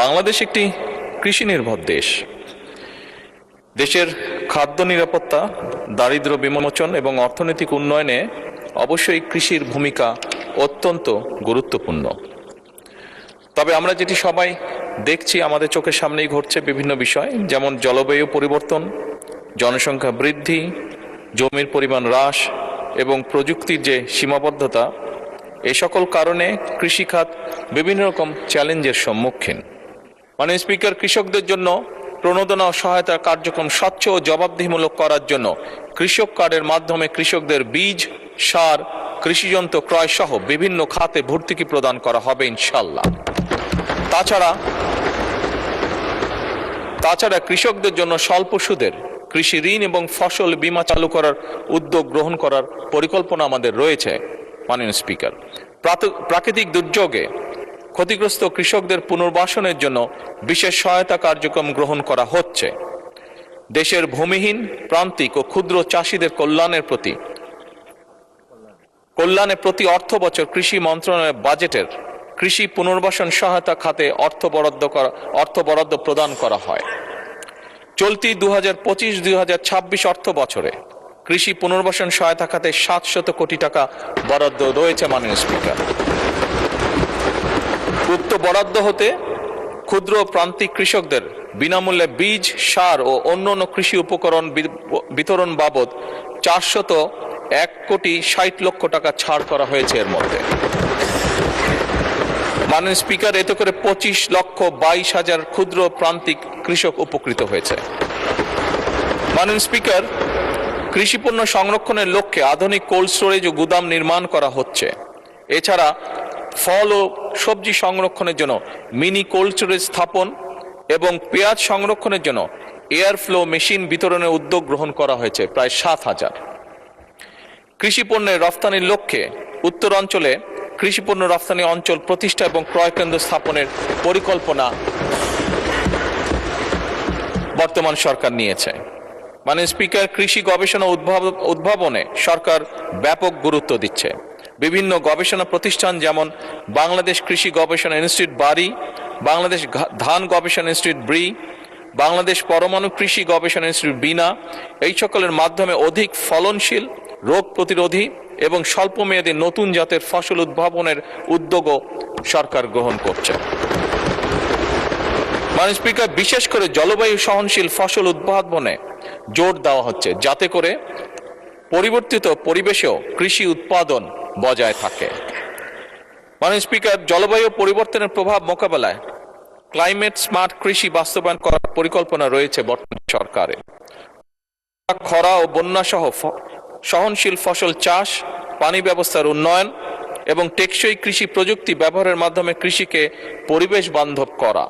বাংলাদেশ একটি কৃষি নির্ভর দেশ। দেশের খাদ্য নিরাপত্তা, দারিদ্র্য বিমোচন এবং অর্থনৈতিক উন্নয়নে অবশ্যই কৃষির ভূমিকা অত্যন্ত গুরুত্বপূর্ণ। তবে আমরা যেটি সবাই দেখছি, আমাদের চোখের সামনেই ঘটছে বিভিন্ন বিষয়, যেমন জলবায়ু পরিবর্তন, জনসংখ্যা বৃদ্ধি, জমির পরিমাণ হ্রাস এবং প্রযুক্তির যে সীমাবদ্ধতা, এ সকল কারণে কৃষিখাত বিভিন্ন রকম চ্যালেঞ্জের সম্মুখীন। মাননীয় স্পিকার, কৃষকদের জন্য প্রণোদনা ও সহায়তা কার্যক্রম স্বচ্ছ ও জবাবদিহিমূলক করার জন্য কৃষক কার্ডের মাধ্যমে কৃষকদের বীজ, সার, কৃষিযন্ত্র ক্রয় সহ বিভিন্ন খাতে ভর্তুকি প্রদান করা হবে ইনশাল্লাহ। তাছাড়া কৃষকদের জন্য স্বল্প সুদের কৃষি ঋণ এবং ফসল বীমা চালু করার উদ্যোগ গ্রহণ করার পরিকল্পনা আমাদের রয়েছে। মাননীয় স্পিকার, প্রাকৃতিক দুর্যোগে ক্ষতিগ্রস্ত কৃষকদের পুনর্বাসনের জন্য বিশেষ সহায়তা কার্যক্রম গ্রহণ করা হচ্ছে। দেশের ভূমিহীন, প্রান্তিক ও ক্ষুদ্র চাষীদের কল্যাণে প্রতি অর্থ বছর কৃষি মন্ত্রণালয়ের বাজেটের কৃষি পুনর্বাসন সহায়তা খাতে অর্থ বরাদ্দ প্রদান করা হয়। চলতি 2025-2026 অর্থ বছরে কৃষি পুনর্বাসন সহায়তা খাতে 700 কোটি টাকা বরাদ্দ রয়েছে। মাননীয় স্পিকার, উক্ত বরাদ্দ হতে ক্ষুদ্র প্রান্তিক কৃষকদের বিনামূল্যে বীজ, সার ও অন্যান্য কৃষি উপকরণ বিতরণ বাবদ 401 কোটি 60 লক্ষ টাকা ছাড় করা হয়েছে। এর মধ্যে মাননীয় স্পিকার, এতে করে 25,22,000 ক্ষুদ্র প্রান্তিক কৃষক উপকৃত হয়েছে। মাননীয় স্পিকার, কৃষিপণ্য সংরক্ষণের লক্ষ্যে আধুনিক কোল্ড স্টোরেজ ও গুদাম নির্মাণ করা হচ্ছে। এছাড়া ফল ও সবজি সংরক্ষণের জন্য মিনি কোল্ড স্টোরেজ স্থাপন এবং পেঁয়াজ সংরক্ষণের জন্য এয়ার ফ্লো মেশিন বিতরণের উদ্যোগ গ্রহণ করা হয়েছে প্রায় 7,000। কৃষিপণ্যের রফতানির লক্ষ্যে উত্তরাঞ্চলে কৃষিপণ্য রফতানি অঞ্চল প্রতিষ্ঠা এবং ক্রয় কেন্দ্র স্থাপনের পরিকল্পনা বর্তমান সরকার নিয়েছে। মাননীয় স্পিকার, কৃষি গবেষণা উদ্ভাবনে সরকার ব্যাপক গুরুত্ব দিচ্ছে। বিভিন্ন গবেষণা প্রতিষ্ঠান যেমন বাংলাদেশ কৃষি গবেষণা ইনস্টিটিউট বারি, বাংলাদেশ ধান গবেষণা ইনস্টিটিউট ব্রি, বাংলাদেশ পরমাণু কৃষি গবেষণা ইনস্টিটিউট বিনা, এই সকলের মাধ্যমে অধিক ফলনশীল, রোগ প্রতিরোধী এবং স্বল্পমেয়াদী নতুন জাতের ফসল উদ্ভাবনের উদ্যোগও সরকার গ্রহণ করছে। মাননীয় স্পিকার, বিশেষ করে জলবায়ু সহনশীল ফসল উদ্ভাবনে জোর দেওয়া হচ্ছে, যাতে করে পরিবর্তিত পরিবেশেও কৃষি উৎপাদন বজায় থাকে। মাননীয় স্পিকার, জলবায়ু পরিবর্তনের প্রভাব মোকাবেলায় ক্লাইমেট স্মার্ট কৃষি বাস্তবায়ন করার পরিকল্পনা রয়েছে বর্তমান সরকারের। খরা ও বন্যা সহ সহনশীল ফসল চাষ, পানি ব্যবস্থার উন্নয়ন এবং টেকসই কৃষি প্রযুক্তি ব্যবহারের মাধ্যমে কৃষিকে পরিবেশ বান্ধব করা,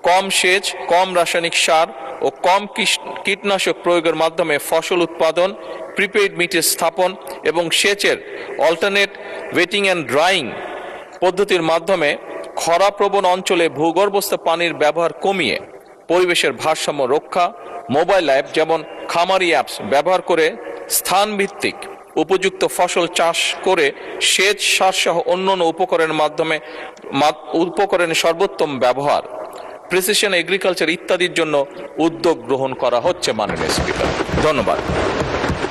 কম সেচ, কম রাসায়নিক সার ও কম কীটনাশক প্রয়োগের মাধ্যমে ফসল উৎপাদন, প্রিপেইড মিটার স্থাপন এবং সেচের অল্টারনেট ওয়েটিং অ্যান্ড ড্রাইং পদ্ধতির মাধ্যমে খরাপ্রবণ অঞ্চলে ভূগর্ভস্থ পানির ব্যবহার কমিয়ে পরিবেশের ভারসাম্য রক্ষা, মোবাইল অ্যাপ যেমন খামারি অ্যাপস ব্যবহার করে স্থানভিত্তিক উপযুক্ত ফসল চাষ করে সেচ, সার সহ অন্যান্য উপকরণের সর্বোত্তম ব্যবহার, প্রিসিশন এগ্রিকালচার ইত্যাদির জন্য উদ্যোগ গ্রহণ করা হচ্ছে। মাননীয় স্পিকার, ধন্যবাদ।